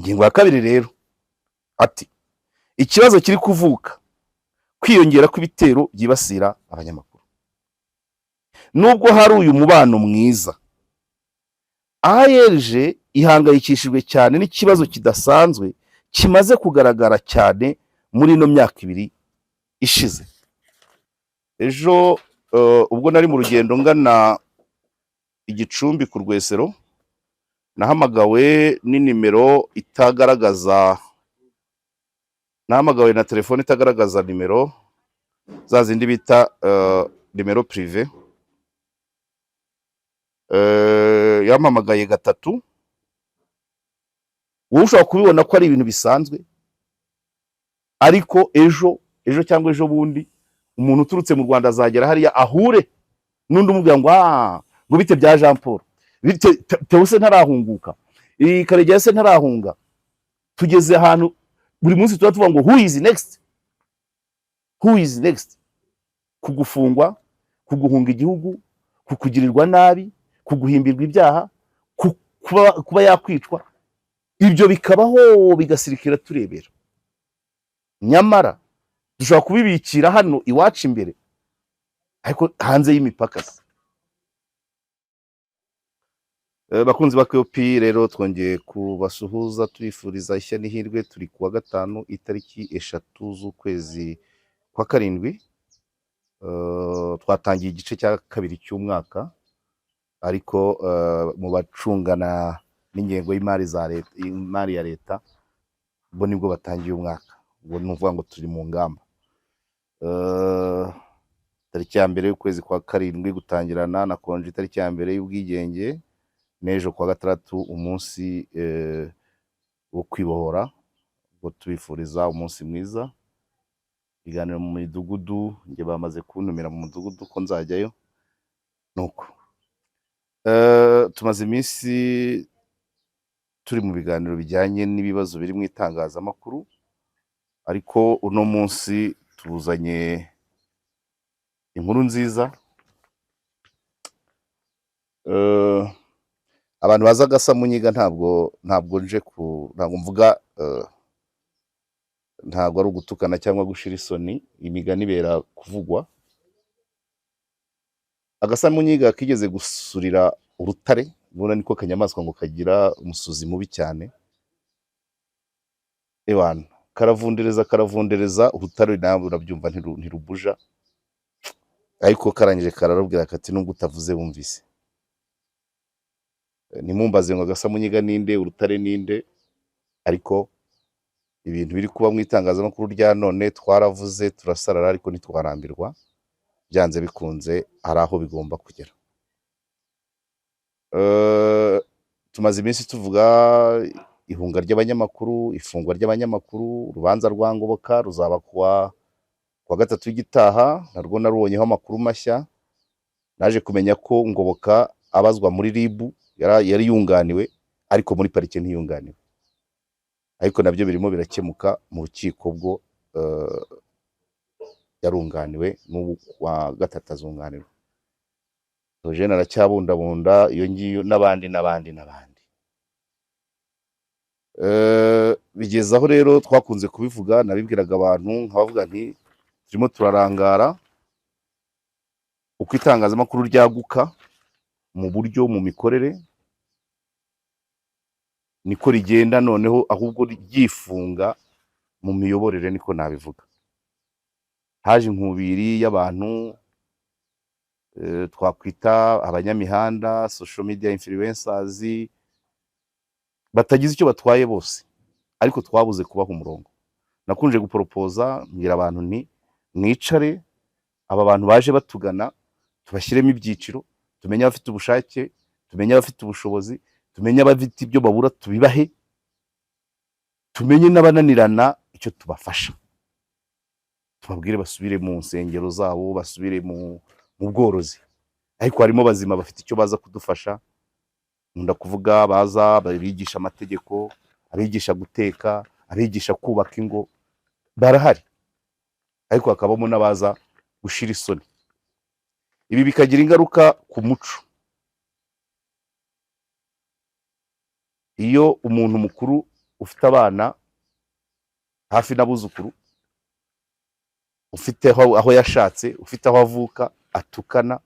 ingingo ya kabiri rero ati ikibazo kiri kuvuka kwiyongera kw'ibitero byibasira abanyamakuru nubwo hari uyu mubano mwiza ARG ihangayikishijwe cyane n'ikibazo kidasanzwe kimaze kugaragara cyane muri ino myaka ibiri ishize. Ejo ubwo nari mu rugendo ngana Igicumbi ku Rwesero nahamagawe n'inimero itagaragaza, nahamagawe na telefone itagaragaza nimero za zindi bita nimero prive. Yampamagaye gatatu, wowe ushobora kubibona ko ari ibintu bisanzwe, ariko ejo cyangwa ejo bundi umuntu uturutse mu Rwanda azagera hariya ahure n'undi umubwira ngo bite bya Jean Paul, bite Teose ntarahunguka, Karegeya se ntarahunga. Tugeze ahantu buri munsi tuba tuvuga ngo who is next, kugufungwa, kuguhunga igihugu, kukugirirwa nabi, kuguhimbirwa ibyaha, kuba yakwicwa. Ibyo bikabaho bigasirikira turebera. Nyamara dushobora kubibikira hano iwacu imbere, ariko hanze y'imipaka se. Bakunzi ba Kopi rero twongeye kubasuhuza tubifuriza ishya n'ihirwe. Turi kuwa gatanu itariki 3 z'ukwezi kwa karindwi. Twatangiye igice cya kabiri cy'umwaka, ariko mu bacungana n'ingengo y'imari za leta, imari ya leta, bo nibwo batangiye umwaka. Ubwo nuvuga ngo turi mu ngamba. Tariki ya mbere y'ukwezi kwa karindwi gutangirana na konje tariki ya mbere y'ubwigenge, n'ejo kwa gatandatu umunsi wo kwibohora. Ubwo tubifuriza umunsi mwiza. Biganiro mu midugudu, nge bamaze kuntumira mu mudugudu ko nzajyayo. Nuko tumaze iminsi turi mu biganiro bijyanye n'ibibazo biri mu itangazamakuru, ariko uno munsi tuzanye inkuru nziza. Abantu baza Gasamunyiga ntabwo mvuga, ntabwo ari ugutukana cyangwa gushira isoni, imigani bera kuvugwa. Agasamunyiga kigeze gusurira urutare, nubona niko kanyamaswa ngo kagira umusuzi mubi cyane. Ewana karavundereza urutare, nawe urabyumva ntirubuja, ariko karangije kararubwira kati nubwo utavuze bumvise. Nimumbaze ngo Gasamunyiga ninde, urutare ninde, ariko ibintu biri kuba mu itangazamakuru rya none twaravuze turasarara, ariko ntitwarambirwa. Byanze bikunze hari aho bigomba kugera. Tumaze iminsi tuvuga ihunga ry'abanyamakuru, ifungwa ry'abanyamakuru. Urubanza rwa Ngoboka ruzaba kuwa gatatu y'igitaha, narwo narubonyeho amakuru mashya. Naje kumenya ko Ngoboka abazwa muri RIB yari yunganiwe, ariko muri parike ntiyunganiwe. Ariko nabyo birimo birakemuka mu rukiko, bwo yarunganiwe n'ubu wa gatatu azunganirwa. Eugene aracyabundabunda iyo ngiyo, n'abandi. Bigeze aho rero twakunze kubivuga, nabibwiraga abantu nkabavuga nti turimo turarangara uko itangazamakuru ryaguka mu buryo, mu mikorere, niko rigenda noneho ahubwo ryifunga mu miyoborere, niko nabivuga. Haje inkubiri y'abantu twakwita abanyamihanda, social media influencers, batagize icyo batwaye bose, ariko twabuze kubaha umurongo. Nakunje guporopoza mbwira abantu nti mwicare, aba bantu baje batugana tubashyiremo ibyiciro, tumenye abafite ubushake, tumenye abafite ubushobozi, tumenye abafite ibyo babura tubibahe, tumenye n'abananirana icyo tubafasha, tubabwire basubire mu nsengero zabo, basubire mu bworozi. Ariko harimo bazima bafite icyo baza kudufasha. Nkunda kuvuga baza babigisha amategeko, abigisha guteka, abigisha kubaka ingo, barahari. Ariko hakabamo n'abaza gushira isoni. Ibi bikagira ingaruka ku muco. Iyo umuntu mukuru ufite abana hafi n'abuzukuru, ufite aho yashatse, ufite aho avuka, atukana,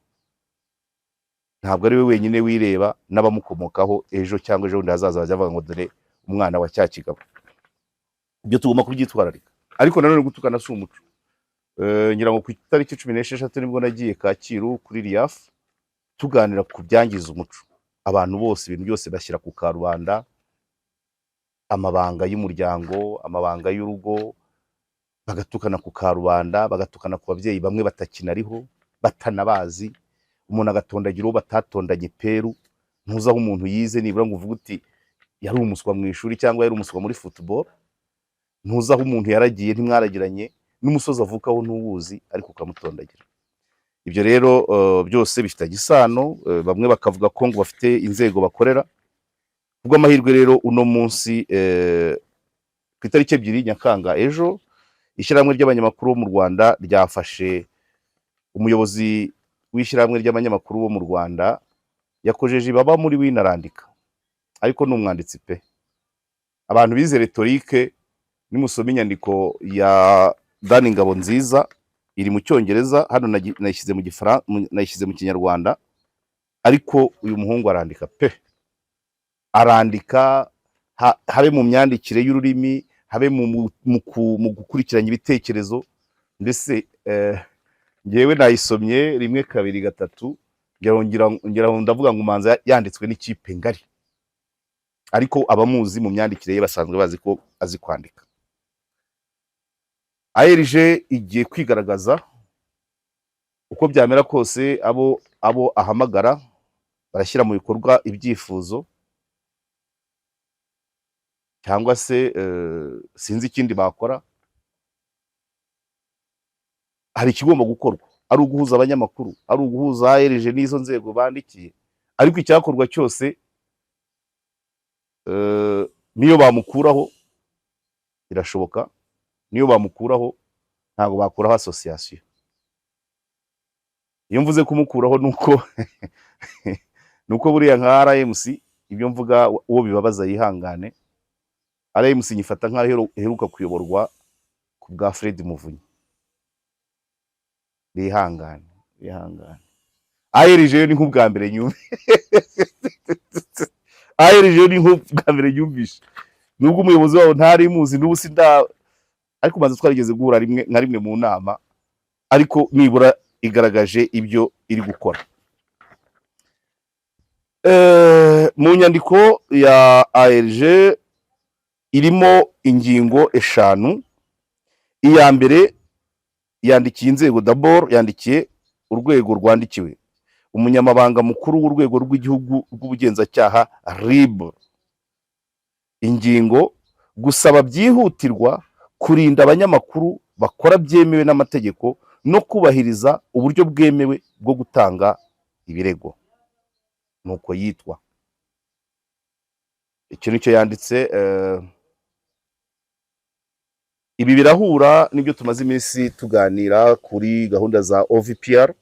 ntabwo ari we wenyine wireba, n'abamukomokaho ejo cyangwa ejo bundi hazaza bajya bavuga ngo dore umwana wa cya kigabo. Ibyo tugomba kubyitwararika, ariko nanone gutukana si umuco. Ngira ngo ku itariki 16 nibwo nagiye Kacyiru kuri RIAF tuganira ku byangiza umuco. Abantu bose ibintu byose bashyira ku karubanda, amabanga y'umuryango, amabanga y'urugo, bagatukana ku karubanda, bagatukana ku babyeyi bamwe batakinariho, batanabazi, umuntu agatondagira uwo batatondanye peru, ntuzi aho umuntu yize, nibura ngo uvuge uti yari umuswa mu ishuri cyangwa yari umuswa muri football, ntuzi aho umuntu yaragiye, ntimwaragiranye, n'umusozi avukaho ntuwuzi, ariko ukamutondagira. Ibyo rero byose bifitanye isano, bamwe bakavuga ko ngo bafite inzego bakorera. Ubwo amahirwe rero uno munsi ku itariki 2 Nyakanga ejo, ishyirahamwe ry'abanyamakuru bo mu Rwanda ryafashe umuyobozi w'ishyirahamwe ry'abanyamakuru bo mu Rwanda, yakojeje ibaba muri winarandika, ariko ni umwanditsi pe. Abantu bize retorike, nimusoma inyandiko ya Dani Ngabonziza, iri mu Cyongereza, hano nayishyize mu Kinyarwanda, ariko uyu muhungu arandika pe. Arandika, habe mu myandikire y'ururimi, habe mu gukurikiranya ibitekerezo. Mbese ngewe nayisomye 1, 2, 3, ngira ndavuga ngo umanza yanditswe n'ikipe ngari, ariko abamuzi mu myandikire ye basanzwe bazi ko azi kwandika. ARG igiye kwigaragaza uko byamera kose, abo ahamagara barashyira mu bikorwa ibyifuzo, cyangwa se sinzi ikindi bakora. Hari ikigomba gukorwa, ari uguhuza abanyamakuru, ari uguhuza ARG n'izo nzego bandikiye, ariko icyakorwa cyose niyo bamukuraho birashoboka, niyo bamukuraho ntabwo bakuraho association. Iyo mvuze kumukuraho nuko buriya nka RMC, ibyo mvuga uwo bibabaza yihangane, RMC nyifata nkaho iheruka kuyoborwa ku bwa Fred Muvunyi. Bihangane. ARG ni nk'ubwa mbere nyumve. ARG ni nk'ubwa mbere nyumvishe, nubwo umuyobozi wabo ntari muzi, n'ubu sinda, ariko maze twarigeze guhura rimwe mu nama, ariko nibura igaragaje ibyo iri gukora. Mu nyandiko ya ARG irimo ingingo 5. Iya mbere yandikiye inzego, d'abord yandikiye urwego rwandikiwe, umunyamabanga mukuru w'urwego rw'igihugu rw'ubugenzacyaha RIB. Ingingo: gusaba byihutirwa kurinda abanyamakuru bakora byemewe n'amategeko no kubahiriza uburyo bwemewe bwo gutanga ibirego. Nuko yitwa. Icyo nicyo yanditse. Ibi birahura n'ibyo tumaze iminsi tuganira kuri gahunda za OVPR,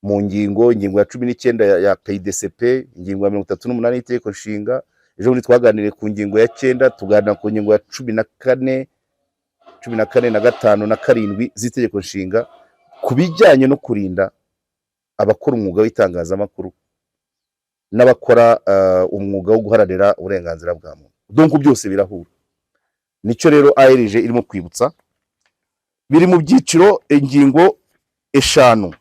mu ingingo ya 19 ya PIDCP, ingingo ya 38 y'Itegeko Nshinga. Ejo bundi twaganiriye ku ngingo ya 9, tuganira ku ngingo ya 14 na 5 na 7 z'Itegeko Nshinga ku bijyanye no kurinda abakora umwuga w'itangazamakuru n'abakora umwuga wo guharanira uburenganzira bwa muntu. Donc byose birahura. Nicyo rero ARG irimo kwibutsa. Biri mu byiciro ingingo 5.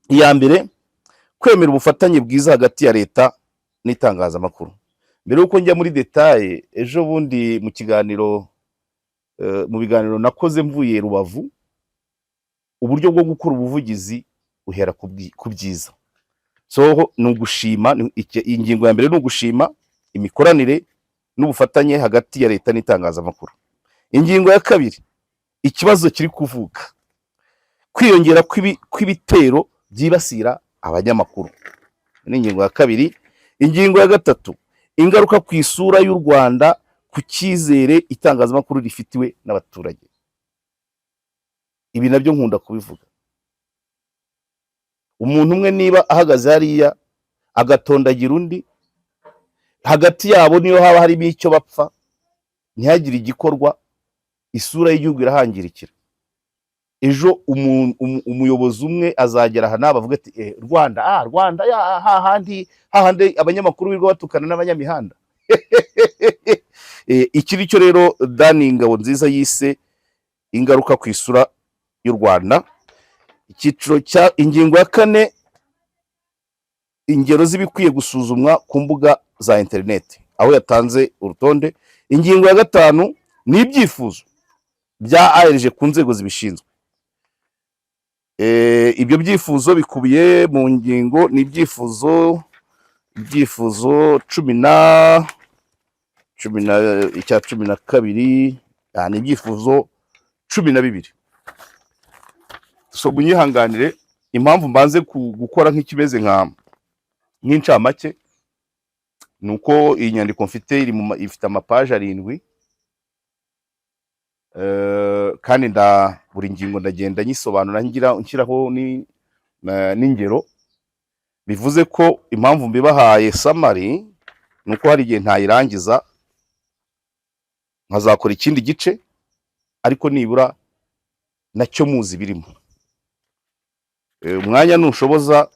Iya mbere: kwemera ubufatanye bwiza hagati ya leta n'itangazamakuru. Mbere yuko njya muri detail, ejo bundi mu kiganiro, mu biganiro nakoze mvuye Rubavu, uburyo bwo gukora ubuvugizi uhera ku byiza. So ni ugushima, ingingo ya mbere ni ugushima imikoranire n'ubufatanye hagati ya leta n'itangazamakuru. Ingingo ya 2: ikibazo kiri kuvuka kwiyongera kw'ibitero byibasira abanyamakuru. Ni ingingo ya 2. Ingingo ya 3: ingaruka ku isura y'u Rwanda ku cyizere itangazamakuru rifitiwe n'abaturage. Ibi nabyo nkunda kubivuga. Umuntu umwe niba ahagaze hariya agatondagira undi, hagati yabo niyo haba harimo icyo bapfa, ntihagire igikorwa, isura y'igihugu irahangirikira. Ejo umuyobozi umwe azagera aha n'aba avuga ati Rwanda Rwanda hahandi abanyamakuru birirwa batukana n'abanyamihanda. Iki nicyo rero Dani Ngabonziza yise ingaruka ku isura y'u Rwanda. Icyiciro cya ingingo ya 4, ingero z'ibikwiye gusuzumwa ku mbuga za interineti, aho yatanze urutonde. Ingingo ya 5 ni ibyifuzo bya ARG ku nzego zibishinzwe. Ibyo byifuzo bikubiye mu ngingo, ni ibyifuzo 12, ni ibyifuzo 12. So munyihanganire impamvu mbanze gukora nk'ikimeze nk'incamake, nuko iyi nyandiko mfite ifite amapaje 7, kandi buri ngingo ndagenda nyisobanura nshyiraho n'ingero. Bivuze ko impamvu mbibahaye summary nuko hari igihe ntayirangiza nkazakora ikindi gice, ariko nibura nacyo muzi birimo. Umwanya nushoboza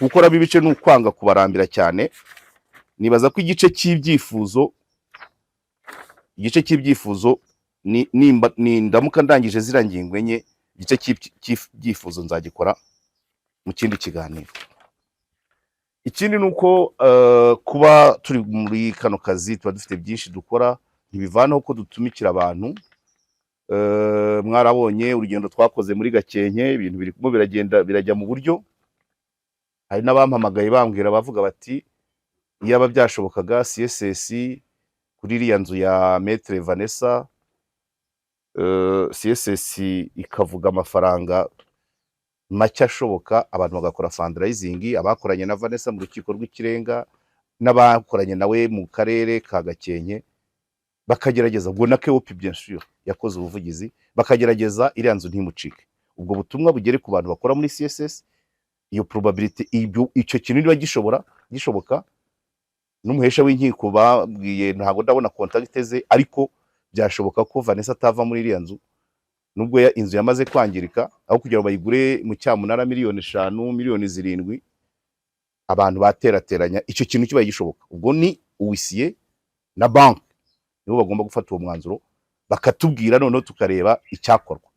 gukora bibice n'ukwanga kubarambira cyane. Nibaza ko igice cy'ibyifuzo ni ndamuka ndangije zirangingo enye, igice cy'ibyifuzo nzagikora mu kindi kiganiro. Ikindi nuko kuba turi muri kano kazi tuba dufite byinshi dukora, ntibivanaho ko dutumikira abantu. Mwarabonye urugendo twakoze muri Gakenke, ibintu birimo birajya mu buryo. Hari n'abampamagaye bambwira bavuga bati iyaba byashobokaga CSS kuri iriya nzu ya Maître Vanessa, CSS ikavuga amafaranga make ashoboka, abantu bagakora fundraising, abakoranye na Vanessa mu rukiko rw'ikirenga n'abakoranye nawe mu karere ka Gakenke, bakagerageza ubwo na KOP bien sûr yakoze ubuvugizi, bakagerageza iriya nzu ntimucike. Ubwo butumwa bugere ku bantu bakora muri CSS, iyo probability icyo kintu niba gishoboka. N'umuhesha w'inkiko babwiye ntabwo ndabona contact ze, ariko byashoboka ko Vanessa atava muri iriya nzu nubwo inzu yamaze kwangirika, aho kugira ngo bayigure mu cyamunara 5 miliyoni 7, abantu baterateranya icyo kintu kibaye gishoboka. Ubwo ni uwisiye na bank nibo bagomba gufata uwo mwanzuro, bakatubwira noneho tukareba icyakorwa.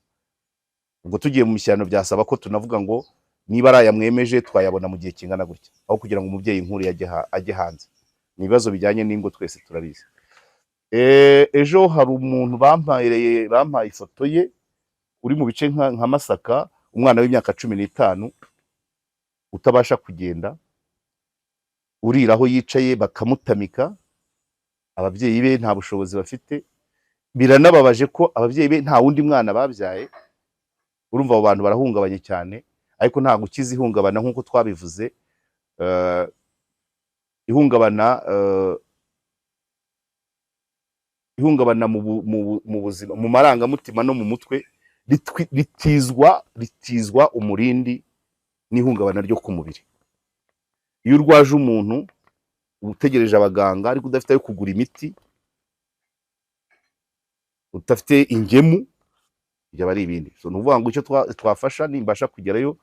Ubwo tugiye mu mishyano byasaba ko tunavuga ngo niba ari ayamwemeje twayabona mu gihe kingana gutya, aho kugira ngo umubyeyi nkuru ajye hanze. Ni ibibazo bijyanye n'ingo twese turabizi. Ejo hari umuntu bampaye ifoto ye uri mu bice nka Masaka, umwana w'imyaka 15 utabasha kugenda, uriraho yicaye bakamutamika. Ababyeyi be nta bushobozi bafite. Biranababaje ko ababyeyi be nta wundi mwana babyaye. Urumva abo bantu barahungabanye cyane, ariko nta gukiza ihungabana nk'uko twabivuze. Ihungabana mu buzima, mu marangamutima no mu mutwe ritizwa umurindi n'ihungabana ryo ku mubiri. Iyo urwaje umuntu utegereje abaganga ariko udafite ayo kugura imiti, udafite ingemu, byaba ari ibindi. So nuvuga ngo icyo twafasha nimbasha kugerayo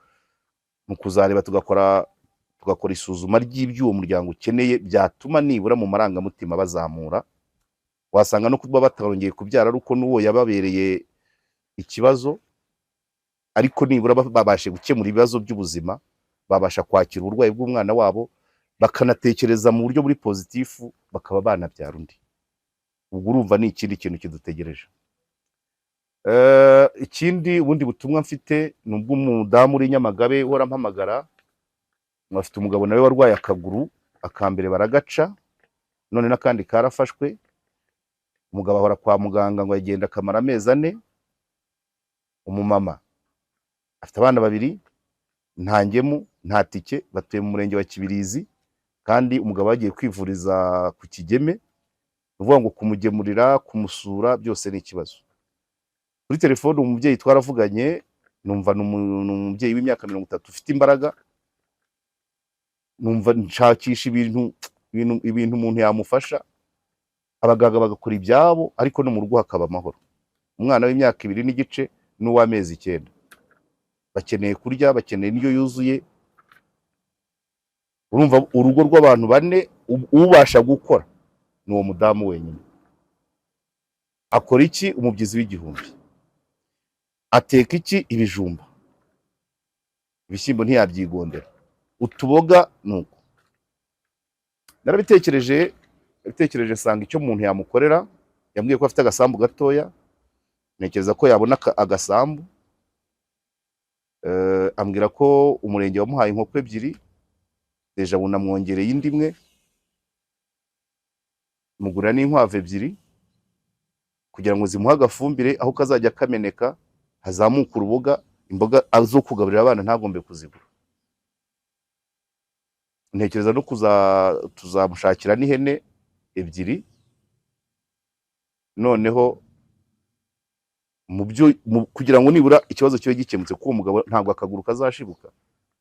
mu kuzareba tugakora isuzuma ry'ibyuwo muryango ukeneye, byatuma nibura mu marangamutima bazamura. Wasanga no kuba batarongeye kubyara aruko n'uwo yababereye ikibazo, ariko nibura babashe gukemura ibibazo by'ubuzima, babasha kwakira uburwayi bw'umwana wabo, bakanatekereza mu buryo buri pozitifu, bakaba banabyara undi. Ubwo urumva ni ikindi kintu kidutegereje. Ikindi ubundi butumwa mfite ni ubw'umudamu uri Nyamagabe uhora mpamagara. Afite umugabo nawe warwaye akaguru, akambere baragaca, none n'akandi karafashwe. Umugabo ahora kwa muganga ngo yagenda akamara amezi 4. Umumama afite abana 2, nta ngemu nta tike, batuye mu murenge wa Kibirizi, kandi umugabo yagiye kwivuriza ku Kigeme. Uvuga ngo kumugemurira, kumusura byose ni ikibazo. Kuri telefone umubyeyi twaravuganye, numva n'umubyeyi w'imyaka 30 ufite imbaraga, numva nshakisha ibintu umuntu yamufasha. abaganga bagakora ibyabo, ariko no mu rugo hakaba amahoro. Umwana w'imyaka 2 n'igice n'uw'amezi 9 bakeneye kurya, bakeneye indyo yuzuye. Urumva urugo rw'abantu 4 ubasha gukora ni uwo mudamu wenyine. Akora iki? Umubyizi w'igihumbi. Ateka iki? Ibijumba. Ibishyimbo ntiyabyigondera. Utuboga nuko. Narabitekereje sanga icyo umuntu yamukorera. Yambwiye ko afite agasambu gatoya, ntekereza ko yabona agasambu. Ambwira ko umurenge wamuhaye inkoko 2, deja bunamwongereye indi imwe, mugura n'inkwavu 2 kugira ngo zimuha agafumbire, aho kazajya kameneka hazamuka uruboga, imboga azo kugaburira abana ntagombe kuzibura. Ntekereza no tuzamushakira n'ihene 2, noneho kugira ngo nibura ikibazo cyo gikemutse, kuko umugabo ntabwo akaguru kazashibuka,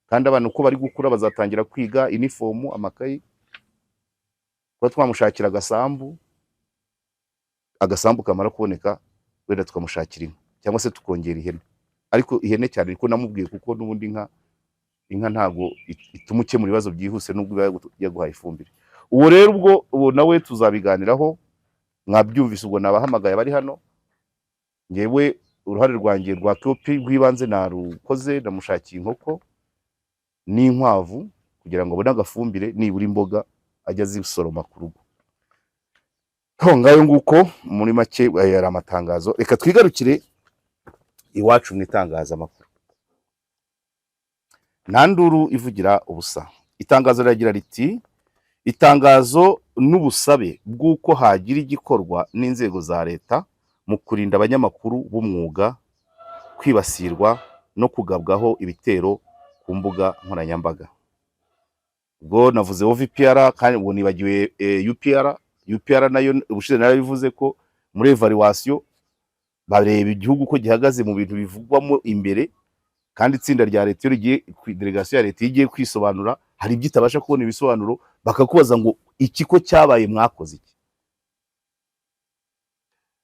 kandi abantu uko bari gukura bazatangira kwiga uniform, amakayi. Kuba twamushakira agasambu kamara kuboneka, wenda tukamushakira inka cyangwa se tukongera ihene, ariko ihene cyane niko namubwiye, kuko n'ubundi inka ntago ituma ukemura ibibazo byihuse nubwo yaguhaye ifumbire. Uwo rero ubwo nawe tuzabiganiraho, mwabyumvise ubwo nabahamagaye bari hano. Ngewe uruhare rwanjye rwa kopi rw'ibanze narukoze, ndamushakiye inkoko n'inkwavu kugira ngo abone agafumbire, nibura imboga ajya zisoroma ku rugo. Ngayo nguko muri make yari amatangazo. Reka twigarukire iwacu mu itangazamakuru. Nta nduru ivugira ubusa. Itangazo riragira riti: itangazo n'ubusabe bw'uko hagira igikorwa n'inzego za leta mu kurinda abanyamakuru b'umwuga kwibasirwa no kugabwaho ibitero ku mbuga nkoranyambaga. Ubwo navuze OVPR, kandi ubu nibagiwe UPR nayo ubushize narabivuze ko muri evaluation bareba igihugu ko gihagaze mu bintu bivugwamo imbere, kandi itsinda rya leta rigiye delegation ya leta igiye kwisobanura, hari ibyo itabasha kubona ibisobanuro, bakakubaza ngo iki ko cyabaye mwakoze iki.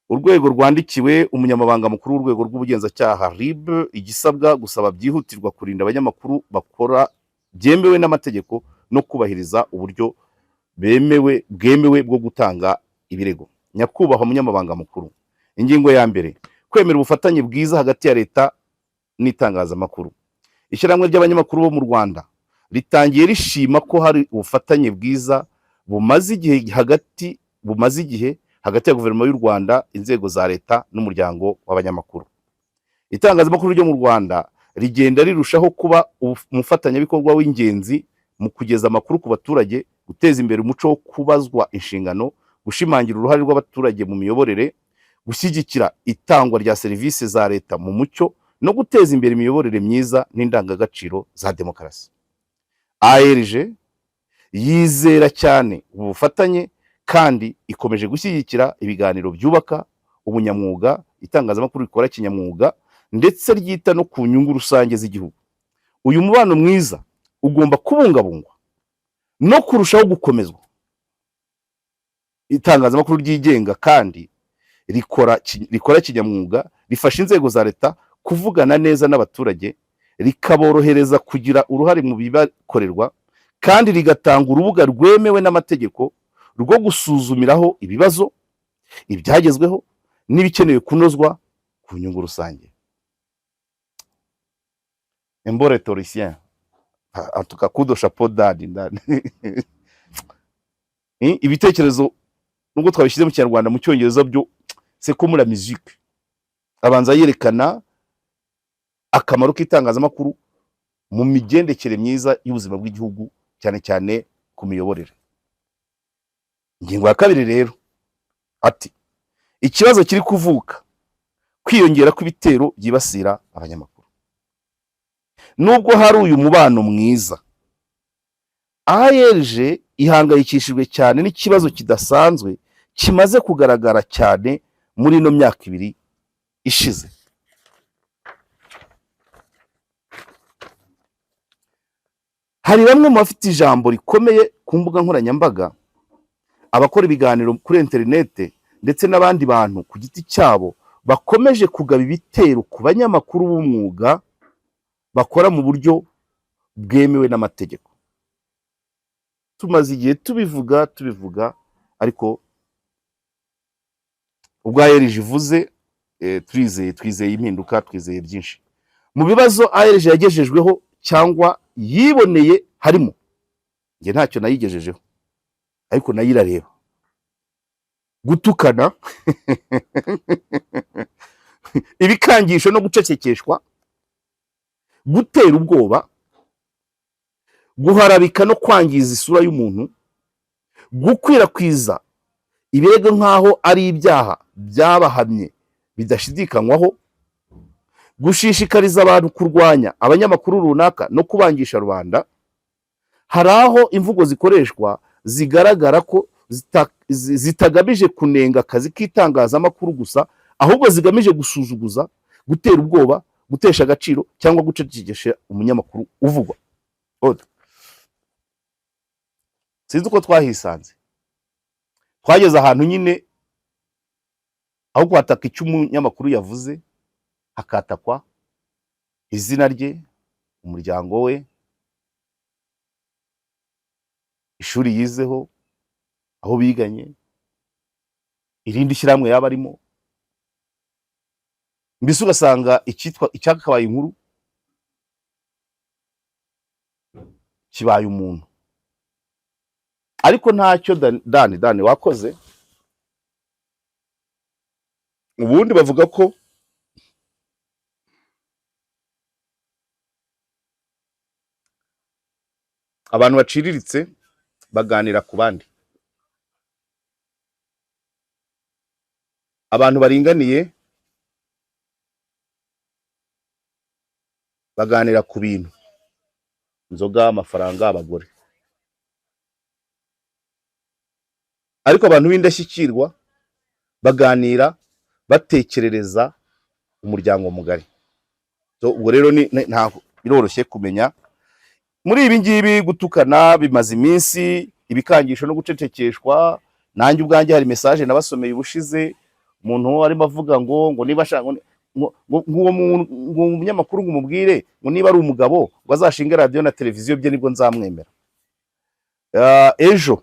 Urwego rwandikiwe umunyamabanga mukuru w'urwego rw'ubugenzacyaha RIB igisabwa gusaba byihutirwa kurinda abanyamakuru bakora byemewe n'amategeko no kubahiriza uburyo bwemewe bwo gutanga ibirego. Nyakubahwa umunyamabanga mukuru, ingingo ya mbere: kwemera ubufatanye bwiza hagati ya leta n'itangazamakuru. Ishyirahamwe ry'abanyamakuru bo mu Rwanda ritangiye rishima ko hari ubufatanye bwiza bumaze igihe hagati ya guverinoma y'u Rwanda, inzego za leta n'umuryango w'abanyamakuru. Itangazamakuru ryo mu Rwanda rigenda rirushaho kuba umufatanyabikorwa w'ingenzi mu kugeza amakuru ku baturage, guteza imbere umuco wo kubazwa inshingano, gushimangira uruhare rw'abaturage mu miyoborere, gushyigikira itangwa rya serivisi za leta mu mucyo, no guteza imbere imiyoborere myiza n'indangagaciro za demokarasi. ARG yizera cyane ubu bufatanye kandi ikomeje gushyigikira ibiganiro byubaka ubunyamwuga, itangazamakuru rikora kinyamwuga ndetse ryita no ku nyungu rusange z'igihugu. Uyu mubano mwiza ugomba kubungabungwa no kurushaho gukomezwa. Itangazamakuru ryigenga kandi rikora kinyamwuga rifasha inzego za leta kuvugana neza n'abaturage, rikaborohereza kugira uruhare mu bibakorerwa, kandi rigatanga urubuga rwemewe n'amategeko rwo gusuzumiraho ibibazo, ibyagezweho n'ibikenewe kunozwa ku nyungu rusange. Embore Toricien, en tout cas coup de chapeau dadi. Ibitekerezo nubwo twabishyize mu Kinyarwanda, mu Cyongereza byo c'est comme la musique. Abanza yerekana akamaro k'itangazamakuru mu migendekere myiza y'ubuzima bw'igihugu, cyane cyane ku miyoborere. Ingingo ya kabiri rero ati: ikibazo kiri kuvuka kwiyongera kw'ibitero byibasira abanyamakuru. Nubwo hari uyu mubano mwiza, ARG ihangayikishijwe cyane n'ikibazo kidasanzwe kimaze kugaragara cyane muri ino myaka 2 ishize. Hari bamwe mu bafite ijambo rikomeye ku mbuga nkoranyambaga abakora ibiganiro kuri interinete ndetse n'abandi bantu ku giti cyabo bakomeje kugaba ibitero ku banyamakuru b'umwuga bakora mu buryo bwemewe n'amategeko. Tumaze igihe tubivuga ariko ubwo ARG ivuze twizeye impinduka, twizeye byinshi. Mu bibazo ARG yagejejweho cyangwa yiboneye harimo, njye ntacyo nayigejejeho ariko nayo irareba: gutukana, ibikangisho no gucecekeshwa, gutera ubwoba, guharabika no kwangiza isura y'umuntu, gukwirakwiza ibirego nk'aho ari ibyaha byabahamye bidashidikanywaho, gushishikariza abantu kurwanya abanyamakuru runaka no kubangisha rubanda. Hari aho imvugo zikoreshwa zigaragara ko zitagamije kunenga akazi k'itangazamakuru gusa, ahubwo zigamije gusuzuguza, gutera ubwoba, gutesha agaciro cyangwa gucecekesha umunyamakuru uvugwa. Sinzi uko twahisanze, twageze ahantu nyine aho kwataka icyo umunyamakuru yavuze hakatakwa izina rye, umuryango we, ishuri yizeho, aho biganye, irindi shyirahamwe yaba arimo, mbese ugasanga icyakabaye inkuru kibaye umuntu. Ariko ntacyo Dani wakoze. Ubundi bavuga ko abantu baciriritse baganira ku bandi, abantu baringaniye baganira ku bintu: inzoga, amafaranga, abagore. Ariko abantu b'indashyikirwa baganira batekerereza umuryango mugari. Ubwo rero ntabwo biroroshye kumenya. Muri ibi ngibi gutukana bimaze iminsi, ibikangisho no gucecekeshwa, nanjye ubwanjye hari message nabasomeye ubushize, umuntu arimo avuga ngo niba ashaka ngo umunyamakuru ngumubwire ngo niba ari umugabo ngo azashinga radio na televiziyo bye nibwo nzamwemera. Ejo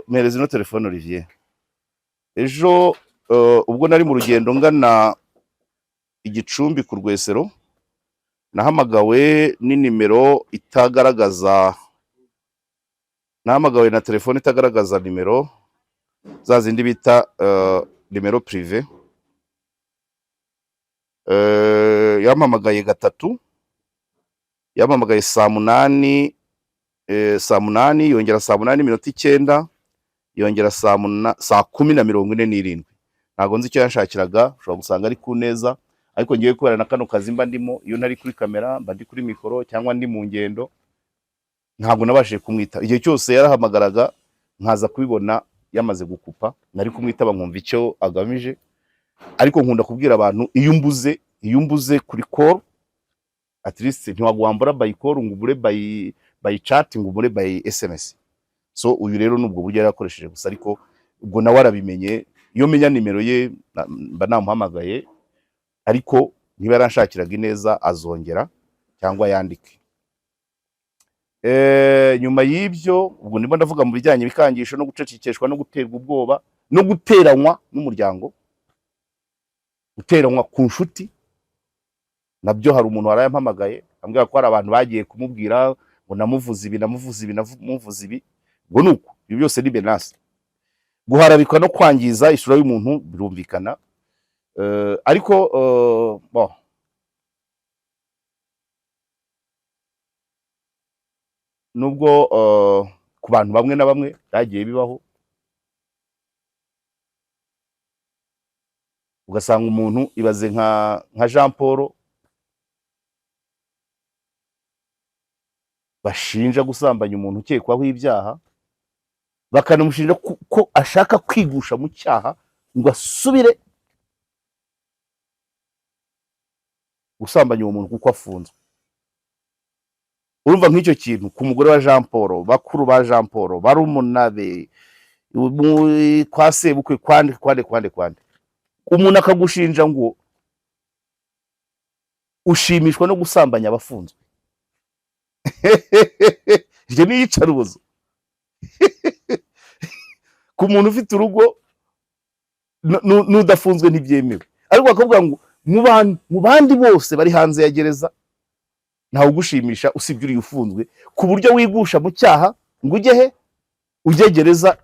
mpereza no telefone Olivier. Ejo ubwo nari mu rugendo ngana Igicumbi ku Rwesero, nahamagawe n'inimero itagaragaza, nahamagawe na telefone itagaragaza nimero za zindi bita nimero privé. Yampamagaye gatatu, yampamagaye saa munani, yongera saa munani minota 9, yongera saa 10:47. Ntago nzi icyo yanshakiraga, ushobora gusanga ari ku neza, ariko ngiye kubera na kano kazi mba ndimo, iyo ntari kuri kamera mba ndi kuri mikoro cyangwa ndi mu ngendo, ntabwo nabashije kumwita. Igihe cyose yarahamagaraga nkaza kubibona yamaze gukupa, nari kumwitaba nkumva icyo agamije. Ariko nkunda kubwira abantu, iyo mbuze kuri call, at least ntiwagwambura by call ngo ubure by chat ngo ubure by SMS. So uyu rero nubwo buryo yarakoresheje gusa, ariko ubwo nawe arabimenye. Iyo menya nimero ye mba namuhamagaye, ariko niba yaranshakiraga ineza azongera cyangwa yandike. Nyuma y'ibyo ubwo ndimo ndavuga mu bijyanye bikangisho no gucecekeshwa no guterwa ubwoba no guteranywa n'umuryango, guteranywa ku nshuti. Nabyo hari umuntu warayampamagaye ambwira ko hari abantu bagiye kumubwira ngo namuvuze ibi. Ngo nuko ibi byose ni menace. Guharabikwa no kwangiza isura y'umuntu birumvikana. Ariko nubwo ku bantu bamwe na bamwe byagiye bibaho, ugasanga umuntu ibaze nka Jean Paul bashinja gusambanya umuntu ukekwaho ibyaha, bakanamushinja ko ashaka kwigusha mu cyaha ngo asubire gusambanya uwo muntu kuko afunzwe. urumva nk'icyo kintu ku mugore wa Jean Paul, bakuru ba Jean Paul, barumunabe, kwa sebukwe, kwande umuntu akagushinja ngo ushimishwa no gusambanya abafunzwe. Iryo ni iyicarubozo. Ku muntu ufite urugo n'udafunzwe ntibyemewe, ariko bakavuga ngo mu bandi bose bari hanze ya gereza ntawe ugushimisha usibye uri ufunzwe, ku buryo wigusha mu cyaha ngo ujye he, ujye gereza.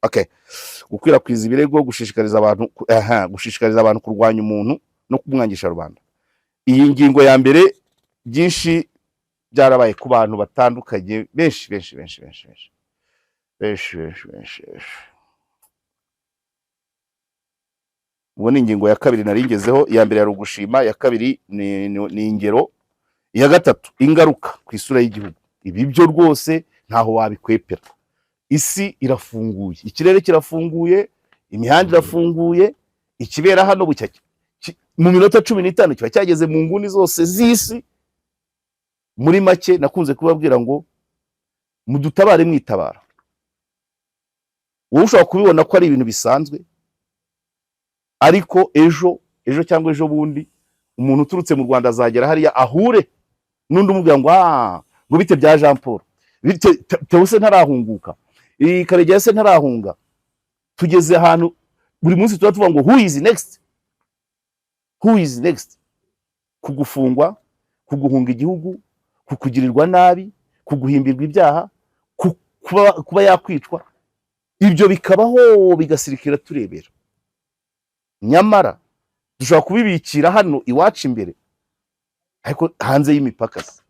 Okay, gukwirakwiza ibirego, gushishikariza abantu kurwanya umuntu no kumwangisha rubanda. Iyi ngingo ya mbere byinshi byarabaye ku bantu batandukanye benshi. Ubwo ni ingingo ya kabiri naringezeho. Iya mbere yari ugushima, ya kabiri ni ingero, iya gatatu ingaruka ku isura y'igihugu. Ibi byo rwose ntaho wabikwepera. Isi irafunguye, ikirere kirafunguye, imihanda irafunguye, ikibera hano bucyake mu minota 15 kiba cyageze mu nguni zose z'isi. Muri make nakunze kubabwira ngo mudutabare mwitabara. Wowe ushobora kubibona ko ari ibintu bisanzwe, ariko ejo cyangwa ejo bundi umuntu uturutse mu Rwanda azagera hariya ahure n'undi umubwira ngo bite bya Jean Paul, bite Teose ntarahunguka, Karegeya se ntarahunga. Tugeze ahantu buri munsi tuba tuvuga ngo who is next, kugufungwa, kuguhunga igihugu, kukugirirwa nabi, kuguhimbirwa ibyaha, kuba yakwicwa. Ibyo bikabaho bigasirikira turebera. Nyamara dushobora kubibikira hano iwacu imbere, ariko hanze y'imipaka se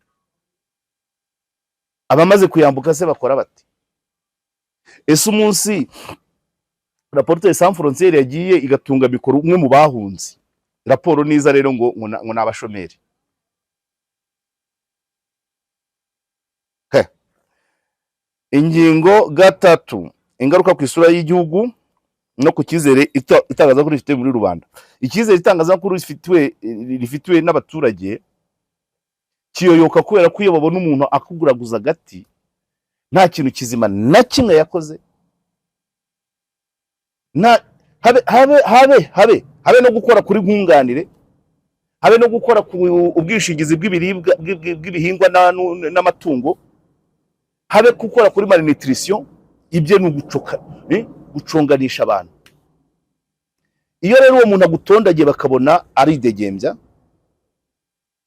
abamaze kuyambuka se bakora bati? Ese umunsi Reporters sans frontières yagiye igatunga mikoro umwe mu bahunze, raporo niza rero ngo nabashomeri. Ingingo gatatu, ingaruka ku isura y'igihugu no ku cyizere itangazamakuru rifite muri rubanda. Icyizere itangazamakuru rifitwe n'abaturage kiyoyoka kubera ko iyo babona umuntu akuguraguza gati nta kintu kizima na kimwe yakoze, habe no gukora kuri nkunganire, habe no gukora ku ubwishingizi bw'ibiribwa bw'ibihingwa n'amatungo, habe gukora kuri malnutrition. Ibyo ni guconganisha abantu. Iyo rero uwo muntu agutondagiye bakabona ari degembya,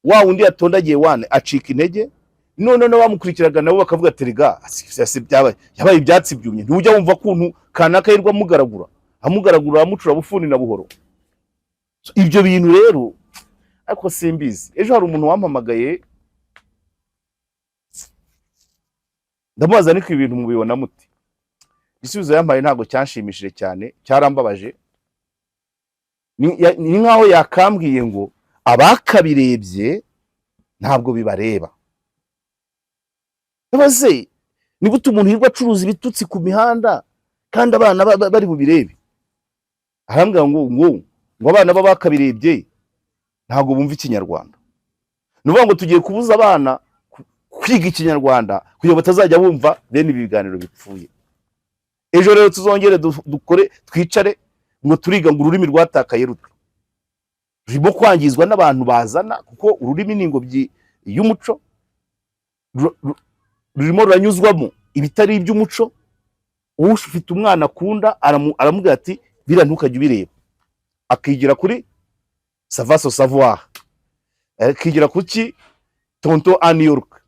wa wundi yatondagiye wane acika intege, none bamukurikiraga nabo bakavuga ati riga yabaye ibyatsi byumye. Ntujya wumva kuntu kanaka yirwa amugaragura amucura bufuni na buhoro. Ibyo bintu rero ariko simbizi. Ejo hari umuntu wampamagaye ndamubaza niko ibintu mubibona muti. Igisubizo yampaye ntago cyanshimishije cyane, cyarambabaje. Ni nkaho yakambwiye ngo abakabirebye ntabwo bibareba. Abaze ni gute umuntu yirwa acuruza ibitutsi ku mihanda kandi abana bari bubirebe? Arambwira ngo abana bakabirebye ntabwo bumva ikinyarwanda. Nuvuga ngo tugiye kubuza abana kwiga ikinyarwanda kugira batazajya bumva bene ibi biganiro bipfuye. Ejo rero tuzongere dukore twicare ngo turiga ngo ururimi rwatakaye ruto rurimo kwangizwa n'abantu bazana, kuko ururimi ni ingobyi y'umuco, rurimo ruranyuzwamo ibitari iby'umuco. Ufite umwana akunda aramubwira ati bira ntukajya ubireba, akigira kuri savaso savoir, akigira kuki tonto a New York.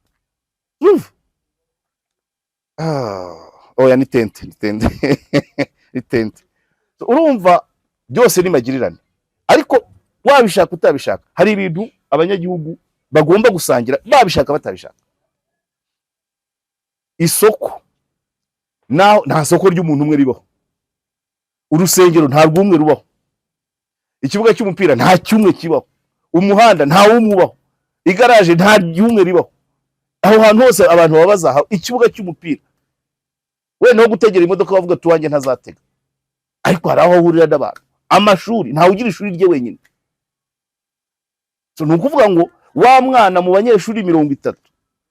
Oya ni tente urumva byose ni magirirane. Ariko wabishaka utabishaka, hari ibintu abanyagihugu bagomba gusangira babishaka batabishaka. Isoko nta soko ry'umuntu umwe ribaho, urusengero nta rw'umwe rubaho, ikibuga cy'umupira nta cyumwe kibaho, umuhanda nta w'umubaho, igaraje nta ry'umwe ribaho. Aho hantu hose abantu babaza ikibuga cy'umupira, we no gutegera imodoka bavuga tuwanjye ntazatega. Ariko hari aho ahurira n'abantu. Amashuri ntawe ugira ishuri rye wenyine, so nukuvuga ngo wa mwana mu banyeshuri 30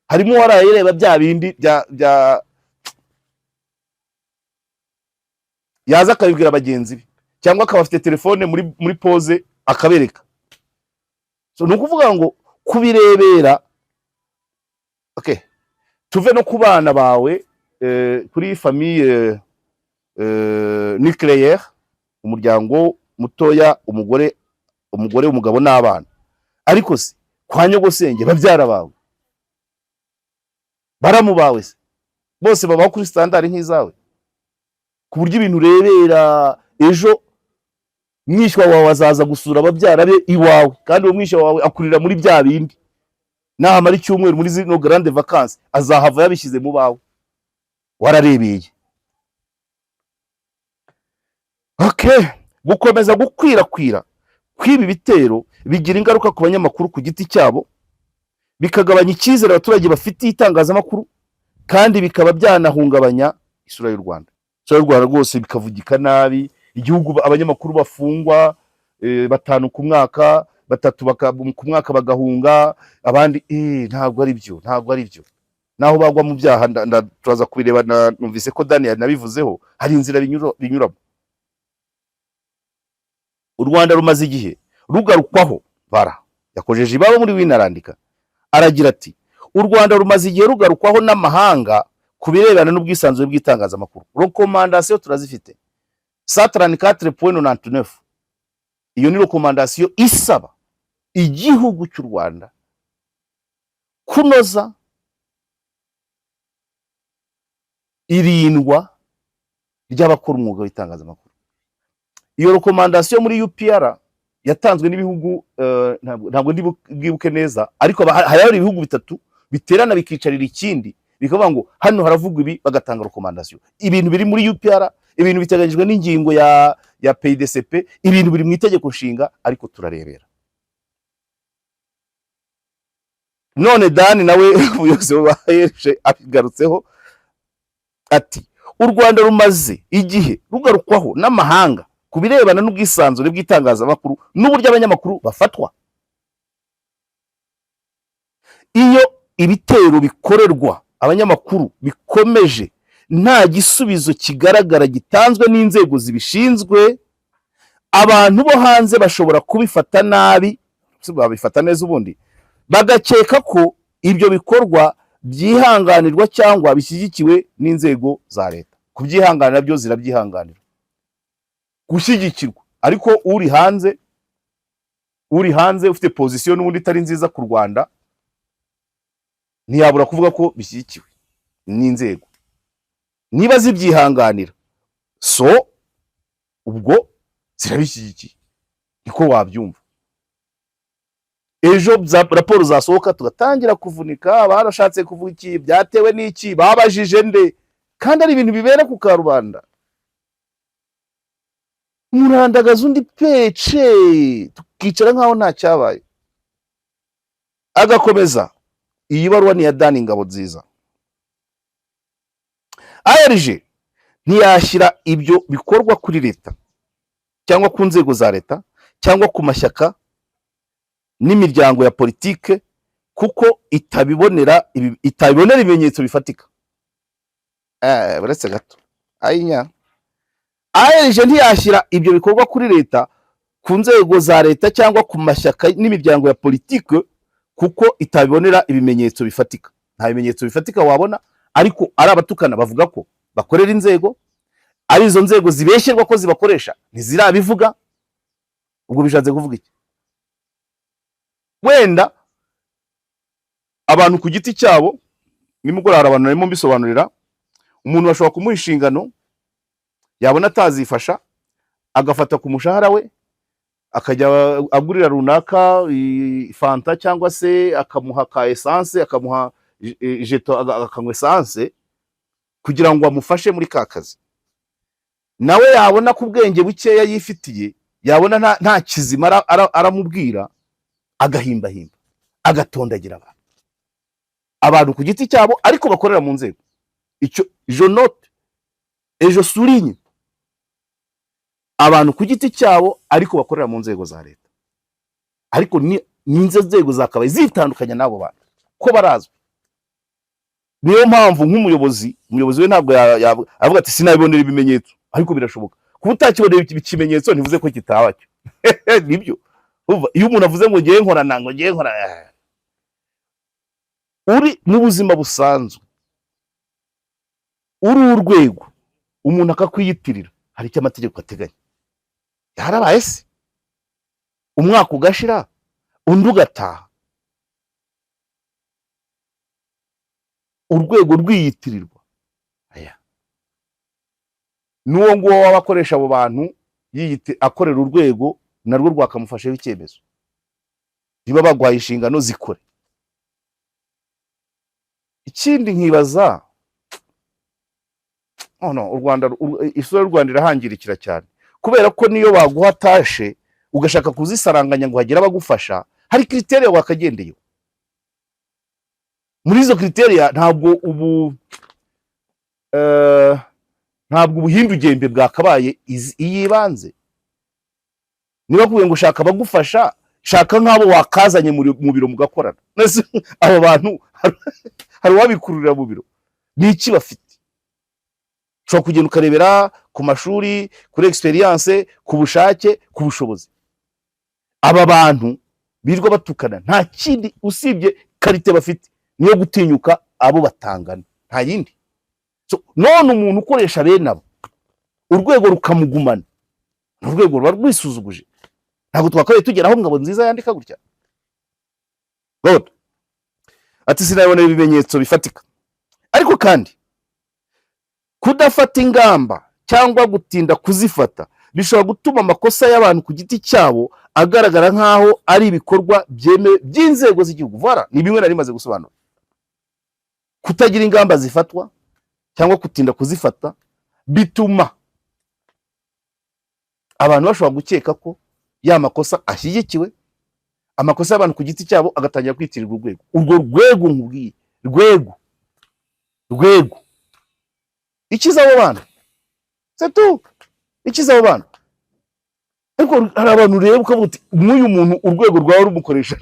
harimo warayireba bya bindi bya yaza akabibwira bagenzi be cyangwa akaba afite telefone muri pause akabereka. So nukuvuga ngo kubirebera, okay, tuve no kubana bawe kuri famille nucléaire, umuryango mutoya, umugore umugabo n'abana, ariko se kwa nyogosenge babyara bawe baramu bawe se bose babaho kuri standard nk'izawe, ku buryo ibintu urebera ejo mwishywa wawe azaza gusura ababyara be iwawe, kandi uwo mwishywa wawe akurira muri bya bindi, nahamara icyumweru muri zino grande vacances azahava yabishyize mu bawe wararebeye. Okay, gukomeza gukwirakwira kwibi bitero bigira ingaruka ku banyamakuru ku giti cyabo, bikagabanya icyizere abaturage bafitiye itangazamakuru, kandi bikaba byanahungabanya isura y'u Rwanda. Isura y'u Rwanda rwose bikavugika nabi, igihugu abanyamakuru bafungwa 5 ku mwaka, 3 ku mwaka bagahunga, abandi ntabwo ari byo, ntabwo ari byo. Naho bagwa mu byaha turaza kubireba, numvise ko Daniel nabivuzeho, hari inzira binyuramo. U Rwanda rumaze igihe rugarukwaho, bara yakojeje ibabo muri winarandika, aragira ati u Rwanda rumaze igihe rugarukwaho n'amahanga kubirebana n'ubwisanzure bw'itangazamakuru. Recommandation turazifite 134.99, iyo ni recommandation isaba igihugu cy'u Rwanda kunoza irindwa ry'abakora umwuga w'itangazamakuru. Iyo recommandation muri UPR yatanzwe n'ibihugu ntabwo ndibwibuke neza, ariko hari ibihugu 3 biterana bikicarira ikindi bikavuga ngo hano haravugwa ibi, bagatanga recommandation. Ibintu biri muri UPR, ibintu biteganyijwe n'ingingo ya PDCP, ibintu biri mu itegeko nshinga, ariko turarebera. None Dani nawe ubuyobozi bahereje abigarutseho ati u Rwanda rumaze igihe rugarukwaho n'amahanga kubirebana n'ubwisanzure bw'itangazamakuru n'uburyo abanyamakuru bafatwa. Iyo ibitero bikorerwa abanyamakuru bikomeje nta gisubizo kigaragara gitanzwe n'inzego zibishinzwe, abantu bo hanze bashobora kubifata nabi, babifata neza ubundi bagakeka ko ibyo bikorwa byihanganirwa cyangwa bishyigikiwe n'inzego za leta. Kubyihanganira byo zirabyihanganira, gushyigikirwa, ariko uri hanze ufite position n'ubundi itari nziza ku Rwanda ntiyabura kuvuga ko bishyigikiwe n'inzego niba zibyihanganira, so ubwo zirabishyigikiye, niko wabyumva. Ejo raporo zasohoka tugatangira kuvunika, barashatse kuvuga iki, byatewe n'iki, babajije nde, kandi ari ibintu bibera ku Karubanda. Murandagaza undi pece tukicara nkaho nta cyabaye. Agakomeza, iyi baruwa ni ya Dani Ngabonziza. ARG ntiyashyira ibyo bikorwa kuri leta cyangwa ku nzego za leta cyangwa ku mashyaka n'imiryango ya politike, kuko itabibonera ibimenyetso bifatika. Baretse gato ayinya, ARG ntiyashyira ibyo bikorwa kuri leta, ku nzego za leta cyangwa ku mashyaka n'imiryango ya politike, kuko itabibonera ibimenyetso bifatika. Nta bimenyetso bifatika wabona, ariko ari abatukana bavuga ko bakorera inzego, ari izo nzego zibeshyerwa ko zibakoresha ntizirabivuga. Ubwo bishatse kuvuga iki? Wenda abantu ku giti cyabo, nimugora hari abantu barimo mbisobanurira, umuntu bashobora kumuha inshingano, yabona atazifasha, agafata ku mushahara we akajya agurira runaka fanta cyangwa se akamuha ka essence, akamuha jeto akanywa essence kugira ngo amufashe muri ka kazi. Nawe yabona ku bwenge bukeya yifitiye, yabona nta kizima aramubwira, agahimbahimba, agatondagira abantu ku giti cyabo ariko bakorera mu nzego. Icyo je note et je souligne, abantu ku giti cyabo ariko bakorera mu nzego za leta. Ariko n'inzo nzego zakabaye zitandukanye n'abo bantu ko barazwi. Niyo mpamvu nk'umuyobozi we ntabwo avuga ati sinabibonera ibimenyetso, ariko birashoboka kuba utakibonera ikimenyetso ntivuze ko kitaba cyo. Nibyo iyo umuntu avuze ngo ngiye nkora uri mu buzima busanzwe, uri urwego umuntu akakwiyitirira, hari icyo amategeko ateganya. Yarabaye se umwaka ugashira undi ugataha, urwego rwiyitirirwa. Aya nuwo nguwo wabakoresha abo bantu akorera urwego narwo rwakamufasheho icyemezo, niba bagwaye inshingano zikore. Ikindi nkibaza, u Rwanda, isura y'u Rwanda irahangirikira cyane, kubera ko niyo baguha tashe ugashaka kuzisaranganya ngo hagire abagufasha, hari kriteriya wakagendeyo. Muri izo kriteriya ntabwo ubuhindugembe bwakabaye iyibanze. Niba kuvuga ngo ushaka abagufasha, shaka nk'abo wakazanye mu biro mugakorana. Abo bantu hari wabikururira mu biro, ni iki bafite? Ushobora kugenda ukarebera ku mashuri, kuri experience, ku bushake, ku bushobozi. Aba bantu birwa batukana nta kindi usibye karite bafite, niyo gutinyuka abo batangana, nta yindi. None umuntu ukoresha bene abo, urwego rukamugumana, urwego ruba rwisuzuguje. Ntabwo twakabaye tugeraho ngabo nziza yandika gutya. God ati sinabonera ibimenyetso bifatika. Ariko kandi kudafata ingamba cyangwa gutinda kuzifata bishobora gutuma amakosa y'abantu ku giti cyabo agaragara nkaho ari ibikorwa by'inzego z'igihugu. Voilà, ni bimwe nari maze gusobanura. Kutagira ingamba zifatwa cyangwa kutinda kuzifata bituma abantu bashobora gukeka ko ya makosa ashyigikiwe, amakosa y'abantu ku giti cyabo agatangira kwitirirwa urwego. Urwo rwego nkubwiye, rwego ikiza abo bantu, c'est tout, ikiza abo bantu. Ariko hari abantu reba ukavuga uti nk'uyu muntu urwego rwawe rumukoresha.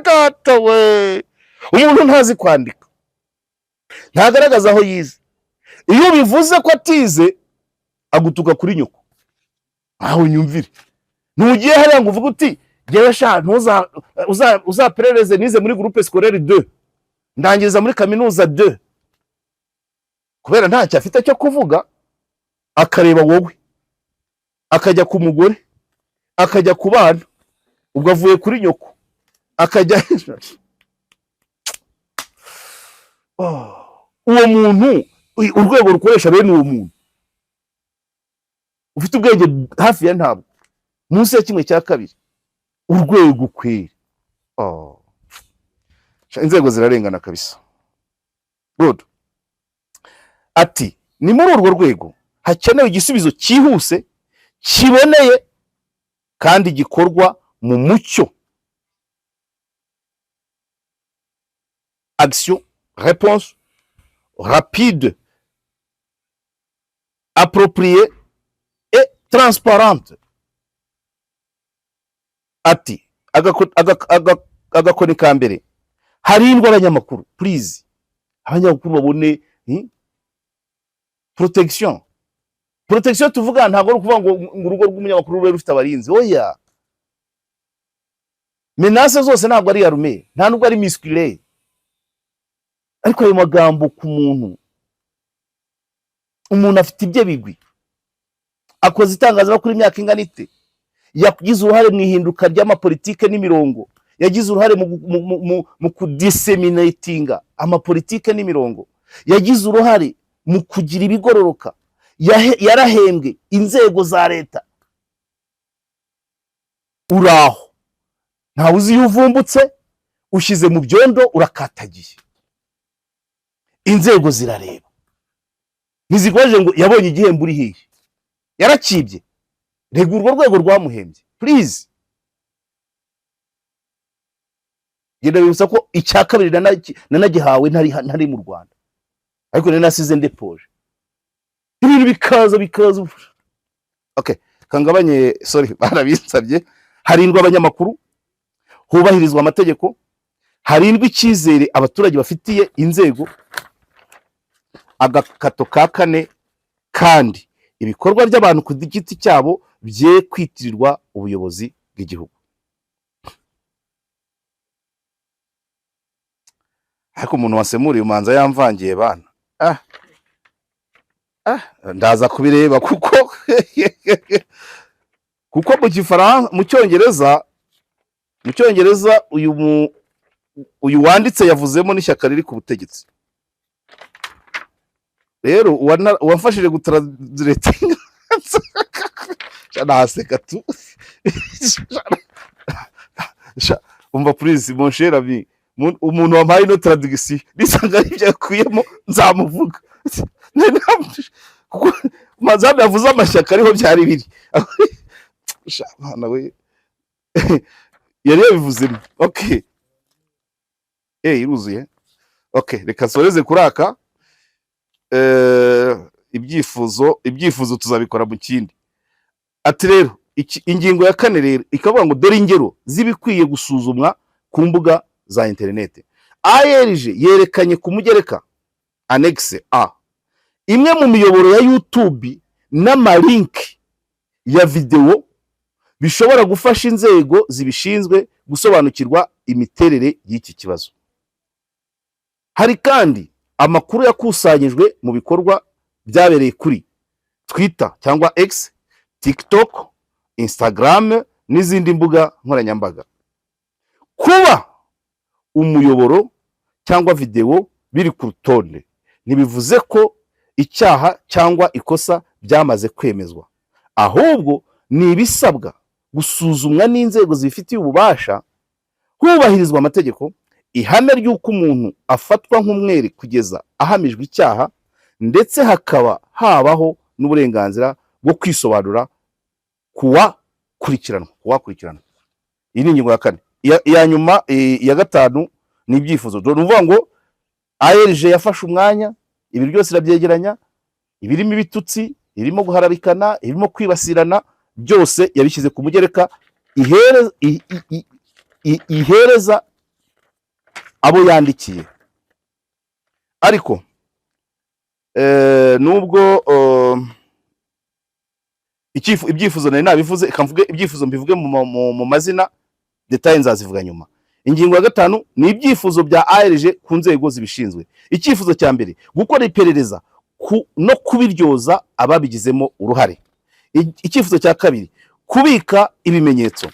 Data we, umuntu ntazi kwandika, ntagaragaza aho yize. Iyo bivuze ko atize agutuka kuri nyoko, aho nyumvire. Ntugiye hariya ngo uvuge uti ngewe sha uzaperereze nize muri groupe scolaire 2, ndangiriza muri kaminuza 2, kubera ntacyo afite cyo kuvuga. Akareba wowe, akajya ku mugore, akajya ku bana, ubwo avuye kuri nyoko, akajya uwo muntu, urwego rukoresha bene uwo muntu ufite ubwenge hafi ya ntabwo, munsi ya 1/2, urwego kweri. Inzego zirarengana kabisa. Good. Ati ni muri urwo rwego hakenewe igisubizo cyihuse, kiboneye kandi gikorwa mu mucyo. Action, réponse rapide, appropriée et transparente. Ati agakoni ka mbere, harindwa abanyamakuru, please, abanyamakuru babone protection tuvuga ntabwo ari kuvuga ngo urugo rw'umunyamakuru rube rufite abarinzi. Oya, menace zose ntabwo ari arume, nta nubwo ari musclé. Ariko ayo magambo ku muntu, umuntu afite ibye bigwi, akoze itangazamakuru imyaka ingana ite, yagize uruhare mu ihinduka ry'amapolitike n'imirongo, yagize uruhare mu kudiseminatinga amapolitike n'imirongo, yagize uruhare mu kugira ibigororoka, yarahembwe inzego za leta. Uraho ntawe uzi iyo uvumbutse, ushize mu byondo urakatagiye. Inzego zirareba, ntizikoje ngo yabonye igihembo uri hehe, yarakibye. Rega urwo rwego rwamuhembye, please. Genda bibutsa ko icya kabiri nanagihawe ntari mu Rwanda, ariko nari nasize ndepoje ibintu bikaza. Okay, kangabanye sorry barabinsabye, harindwa abanyamakuru, hubahirizwa amategeko, harindwa icyizere abaturage bafitiye inzego. Agakato ka kane, kandi ibikorwa by'abantu ku giti cyabo bye kwitirirwa ubuyobozi bw'igihugu. Ariko umuntu wasemuriye umanza yamvangiye bana. Ndaza kubireba kuko mu Gifaransa, mu Cyongereza uyu wanditse yavuzemo n'ishyaka riri ku butegetsi. Rero uwafashije gutranslating naseka tu. Umva please mon cher ami, umuntu wampaye no traduction nisanga ibyo yakuyemo nzamuvuga. Kuko mazambe yavuze amashyaka ariho byari biri. Bana we yari yabivuzemo. Okay, iruzuye. Okay, reka soreze kuraka. Ibyifuzo tuzabikora mu kindi. Ati rero ingingo ya kane rero ikavuga ngo dore ingero zibikwiye gusuzumwa ku mbuga za internet. ARG yerekanye ku mugereka annexe A imwe mu miyoboro ya YouTube n'amalink ya video bishobora gufasha inzego zibishinzwe gusobanukirwa imiterere y'iki kibazo. Hari kandi amakuru yakusanyijwe mu bikorwa byabereye kuri Twitter cyangwa X, TikTok, Instagram n'izindi mbuga nkoranyambaga. Kuba umuyoboro cyangwa video biri ku rutonde ntibivuze ko icyaha cyangwa ikosa byamaze kwemezwa, ahubwo ni ibisabwa gusuzumwa n'inzego zifitiye ububasha, hubahirizwa amategeko, ihame ry'uko umuntu afatwa nk'umwere kugeza ahamijwe icyaha, ndetse hakaba habaho n'uburenganzira bwo kwisobanura kuwakurikiranwa. Iyi ni ingingo ya kane. Ya nyuma ya gatanu ni ibyifuzo. Nuvuga ngo ARG yafashe umwanya, ibi byose irabyegeranya, ibirimo ibitutsi, irimo guharabikana, irimo kwibasirana, byose yabishyize ku mugereka, ihereza abo yandikiye. Ariko nubwo ibyifuzo nari nabivuze, ikamvuge ibyifuzo mbivuge mu mazina, detail nzazivuga nyuma. Ingingo ya gatanu ni ibyifuzo bya ARG ku nzego zibishinzwe. Icyifuzo cya mbere, gukora iperereza no kubiryoza ababigizemo uruhare. Icyifuzo cya kabiri, kubika ibimenyetso.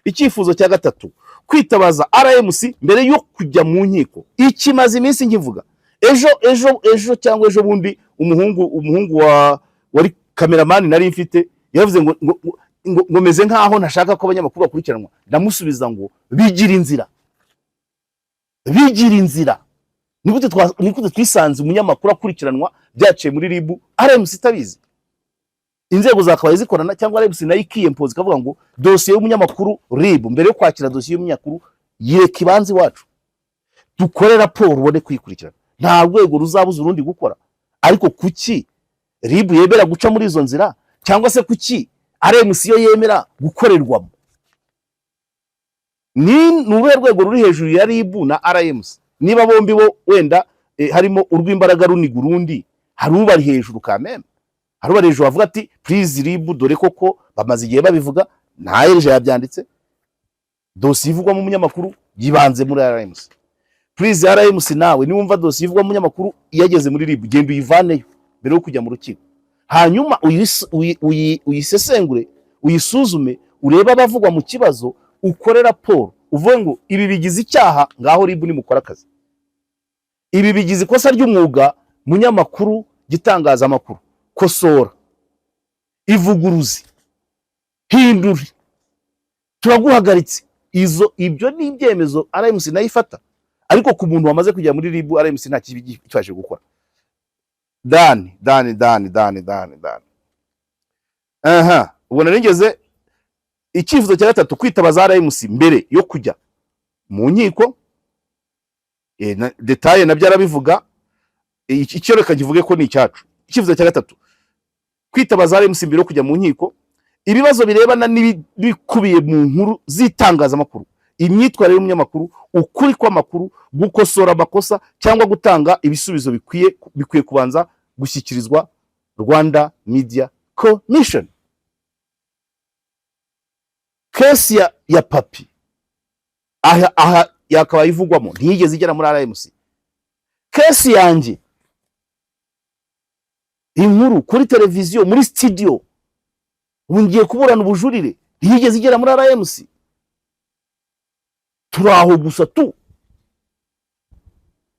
Icyifuzo cya gatatu, kwitabaza RMC mbere yo kujya mu nkiko. Ikimaze iminsi nkivuga, ejo cyangwa ejo bundi umuhungu wari cameraman nari mfite yavuze ngo meze nkaho ntashaka ko abanyamakuru bakurikiranwa. Ndamusubiza ngo bigira inzira. Nigute twisanze umunyamakuru akurikiranwa byaciye muri RIB, RMC itabizi? Inzego zakabaye zikorana, cyangwa RMC nayo ikiyempoza ikavuga ngo dosiye y'umunyamakuru RIB mbere yo kwakira dosiye y'umunyamakuru yireka ibanze iwacu, dukore raporo ubone kwikurikirana. Nta rwego ruzabuza urundi gukora. Ariko kuki RIB yemera guca muri izo nzira, cyangwa se kuki RMC yo yemera gukorerwamo? Ni uruhe rwego ruri hejuru ya RIB na RMC? Niba bombi bo wenda harimo urw'imbaraga runiga urundi, hari ubari hejuru kameme, hari ubari hejuru avuga ati please RIB, dore koko bamaze igihe babivuga, nta ARG yabyanditse, dosiye ivugwa mu munyamakuru yibanze muri RMC. Please RMC nawe niwumva dosiye ivugwa mu munyamakuru yageze muri RIB, genda uyivaneyo mbere yo kujya mu rukiko, hanyuma uyisesengure, uyisuzume, urebe abavugwa mu kibazo, ukore raporo, uvuge ngo ibi bigize icyaha, ngaho RIB nimukora akazi. Ibi bigize ikosa ry'umwuga, munyamakuru, gitangaza amakuru, kosora, ivuguruzi, hinduri, turaguhagaritse. Ibyo ni ibyemezo RMC nayo ifata. Ariko ku muntu wamaze kujya muri RIB, RMC nta kibifashe gukora. Dani. Ubona nigeze icyifuzo cya gatatu, kwitabaza RMC mbere yo kujya mu nkiko. Detail nabyo arabivuga, icyo reka kivuge ko ni icyacu. Icyifuzo cya gatatu, kwitabaza RMC mbere yo kujya mu nkiko. ibibazo birebana n'ibikubiye mu nkuru z'itangazamakuru, imyitwarire y'umunyamakuru, ukuri kw'amakuru, gukosora amakosa cyangwa gutanga ibisubizo bikwiye kubanza gushyikirizwa Rwanda Media Commission. Kesi ya Papi aha yakaba ivugwamo ntiyigeze igera muri RMC. Kesi yanjye inkuru kuri televiziyo muri studio ngiye kuburana ubujurire ntiyigeze igera muri RMC. Turaho gusa tu.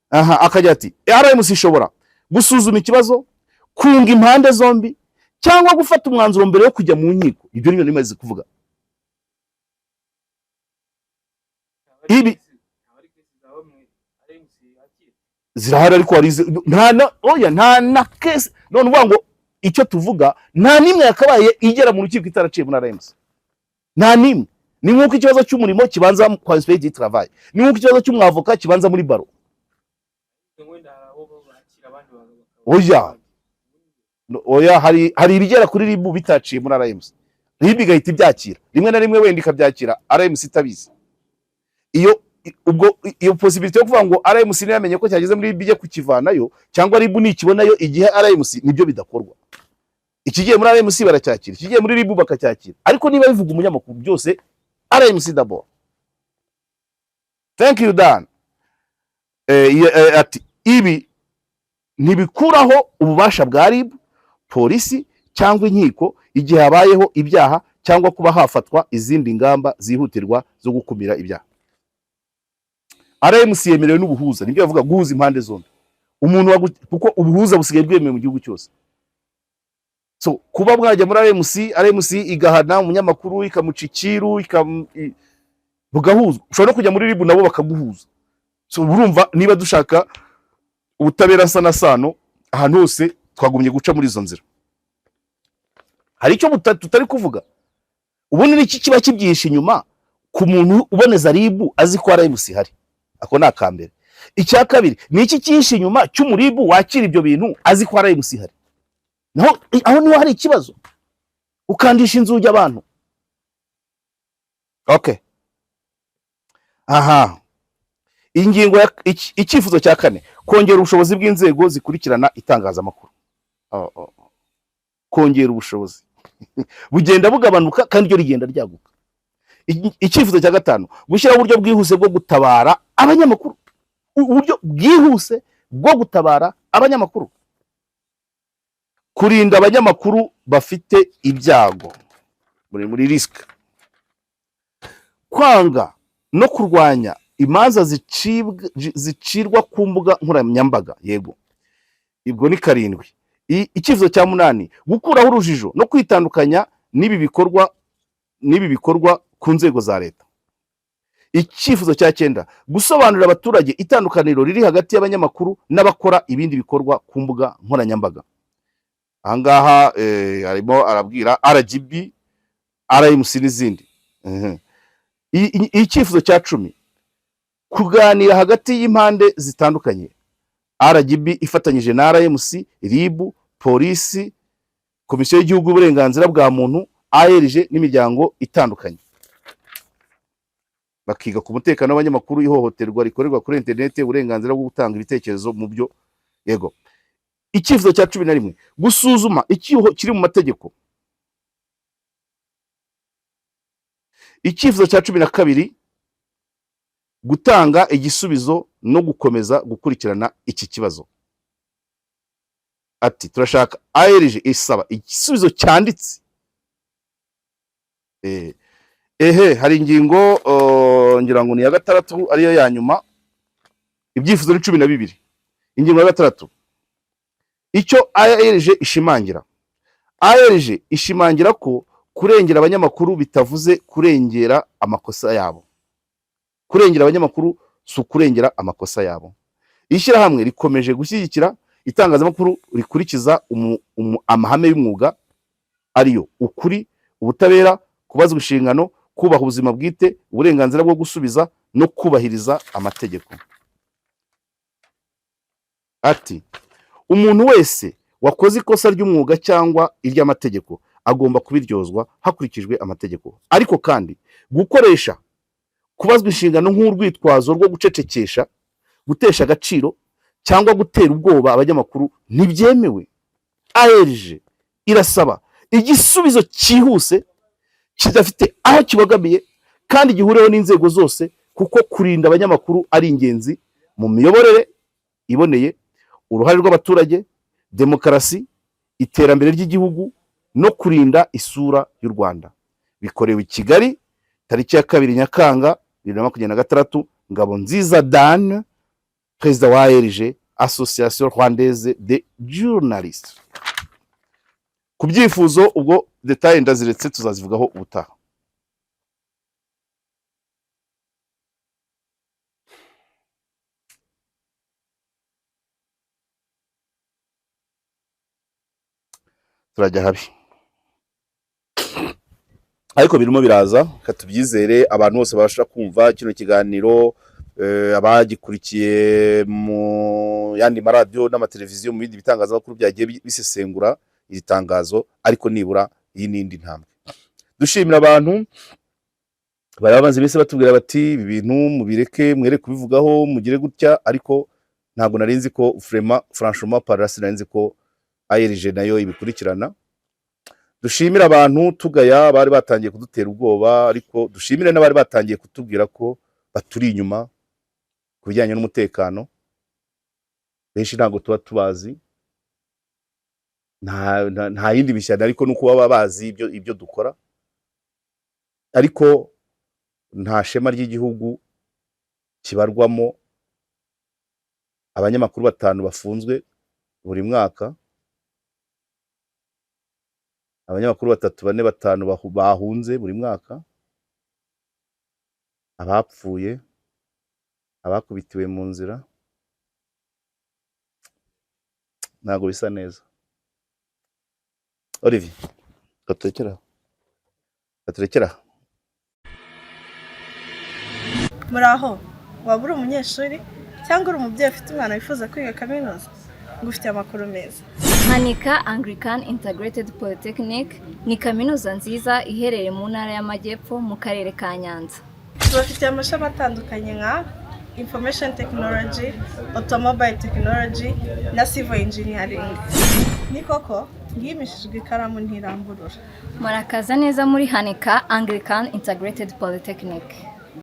Akajya ati RMC ishobora gusuzuma ikibazo, kunga impande zombi cyangwa gufata umwanzuro mbere yo kujya mu nkiko. Ibyo niyo nimaze kuvuga. Ibi zirahari ariko nta na case none uvuga ngo icyo tuvuga nta nimwe yakabaye igera mu rukiko itaraciye muri RMC. Nta nimwe. Ni nk'uko ikibazo cy'umurimo kibanza kwa inspecteur du travail, ni nk'uko ikibazo cy'umwavoka kibanza muri baro. Hari ibigera kuri RIB bitaciye muri RMC. RIB igahita ibyakira rimwe na rimwe, wenda ikabyakira RMC itabizi. Iyo possibility yo kuvuga ngo RMC yamenye ko cyageze muri RIB ije kukivanayo cyangwa RIB nikibonayo igihe RMC, nibyo bidakorwa. Ikigiye muri RMC baracyakira, ikigiye muri RIB bakacyakira, ariko niba bivuga umunyamakuru byose RMC d'abord. Thank you Dan. Ati ibi ntibikuraho ububasha bwa RIB, polisi cyangwa inkiko igihe habayeho ibyaha cyangwa kuba hafatwa izindi ngamba zihutirwa zo gukumira ibyaha. RMC yemerewe n'ubuhuza, nibyo bavuga guhuza impande zombi. Umuntu kuko ubuhuza busigaye bwemewe mu gihugu cyose. So kuba mwajya muri RMC igahana umunyamakuru ikamucikiru bugahuza, ushobora no kujya muri RIB nabo bakaguhuza. So urumva niba dushaka ubutabera sana sano ahantu hose twagumye guca muri izo nzira. Hari icyo tutari kuvuga. Ubundi niki kiba kibyihishe inyuma ku muntu uboneza RIB azi ko RMC hari. Ako na kambere. Icya kabiri niki cyihishe inyuma cy'umuribu wakira ibyo bintu azi ko RMC hari. Aho niho hari ikibazo. Ukandisha inzugi abantu. Okay. Ingingo icyifuzo cya kane, kongera ubushobozi bw'inzego zikurikirana itangazamakuru. Kongera ubushobozi bugenda bugabanuka kandi ryo rigenda ryaguka. Icyifuzo cya gatanu, gushyiraho uburyo bwihuse bwo gutabara abanyamakuru. Uburyo bwihuse bwo gutabara abanyamakuru. Kurinda abanyamakuru bafite ibyago muri risk. Kwanga no kurwanya imanza zicirwa ku mbuga nkoranyambaga. Yego, ibwo ni 7. Icyifuzo cya 8, gukuraho urujijo no kwitandukanya n'ibi bikorwa ku nzego za leta. Icyifuzo cya 9, gusobanurira abaturage itandukaniro riri hagati y'abanyamakuru n'abakora ibindi bikorwa ku mbuga nkoranyambaga. Ahangaha harimo arabwira RGB, RMC n'izindi. Icyifuzo cya 10, kuganira hagati y'impande zitandukanye, RGB ifatanyije na RMC, RIB, polisi, komisiyo y'igihugu y'uburenganzira bwa muntu, ARG n'imiryango itandukanye. Bakiga ku mutekano w'abanyamakuru, ihohoterwa rikorerwa kuri internet, uburenganzira bwo gutanga ibitekerezo mu byo. Yego. Icyifuzo cya 11, gusuzuma icyuho kiri mu mategeko. Icyifuzo cya 12, gutanga igisubizo no gukomeza gukurikirana iki kibazo. Ati turashaka ARG isaba igisubizo cyanditse. Hari ingingo ngira ngo ni ya 6 ariyo ya nyuma. Ibyifuzo ni 12. Ingingo ya 6, icyo ARG ishimangira. ARG ishimangira ko kurengera abanyamakuru bitavuze kurengera amakosa yabo. Kurengera abanyamakuru si kurengera amakosa yabo. Ishyirahamwe rikomeje gushyigikira itangazamakuru rikurikiza amahame y'umwuga ariyo ukuri, ubutabera, kubazwa inshingano, kubaha ubuzima bwite, uburenganzira bwo gusubiza no kubahiriza amategeko. Ati umuntu wese wakoze ikosa ry'umwuga cyangwa iry'amategeko agomba kubiryozwa hakurikijwe amategeko. Ariko kandi gukoresha kubazwa inshingano nk'urwitwazo rwo gucecekesha, gutesha agaciro cyangwa gutera ubwoba abanyamakuru ntibyemewe. ARG irasaba igisubizo cyihuse kidafite aho kibogamiye kandi gihureho n'inzego zose, kuko kurinda abanyamakuru ari ingenzi mu miyoborere iboneye, uruhare rw'abaturage, demokarasi, iterambere ry'igihugu no kurinda isura y'u Rwanda. Bikorewe i Kigali tariki ya 2 Nyakanga 2026. Ngabonziza Dan, perezida wa ARG, Association Rwandaise des Journalistes. Ku byifuzo ubwo detail ndaziretse tuzazivugaho ubutaha. Turajya habi, ariko birimo biraza katubyizere abantu bose babasha kumva kino kiganiro, abagikurikiye mu yandi maradiyo n'amateleviziyo mu bindi bitangazamakuru byagiye bisesengura iri tangazo, ariko nibura iyi nindi ntambwe. Dushimira abantu bari babanze bese batubwira bati ibi bintu mubireke mwere kubivugaho mugire gutya, ariko ntabwo narinzi ko franchement parasi narinzi ko ARG nayo ibikurikirana. Dushimira abantu tugaya bari batangiye kudutera ubwoba, ariko dushimire n'abari batangiye kutubwira ko baturi inyuma kubijyanye n'umutekano. Benshi ntabwo tuba tubazi, nta yindi bishyana, ariko nuko baba bazi ibyo dukora. Ariko nta shema ry'igihugu kibarwamo abanyamakuru 5 bafunzwe buri mwaka, abanyamakuru 3, 4, 5 bahunze buri mwaka, abapfuye, abakubitiwe mu nzira. Ntago bisa neza. Olivier, katurekera muraho. Waba uri umunyeshuri cyangwa uri umubyeyi ufite umwana wifuza kwiga kaminuza? Ngufitiye amakuru meza. Hanika Anglican Integrated Polytechnic ni kaminuza nziza iherereye mu ntara y'Amajyepfo mu karere ka Nyanza. Tubafitiye amashami atandukanye nka Information Technology, Automobile Technology na Civil Engineering. Ni koko ngimishijwe ikaramu ntiramburura. Murakaza neza muri Hanika Anglican Integrated Polytechnic.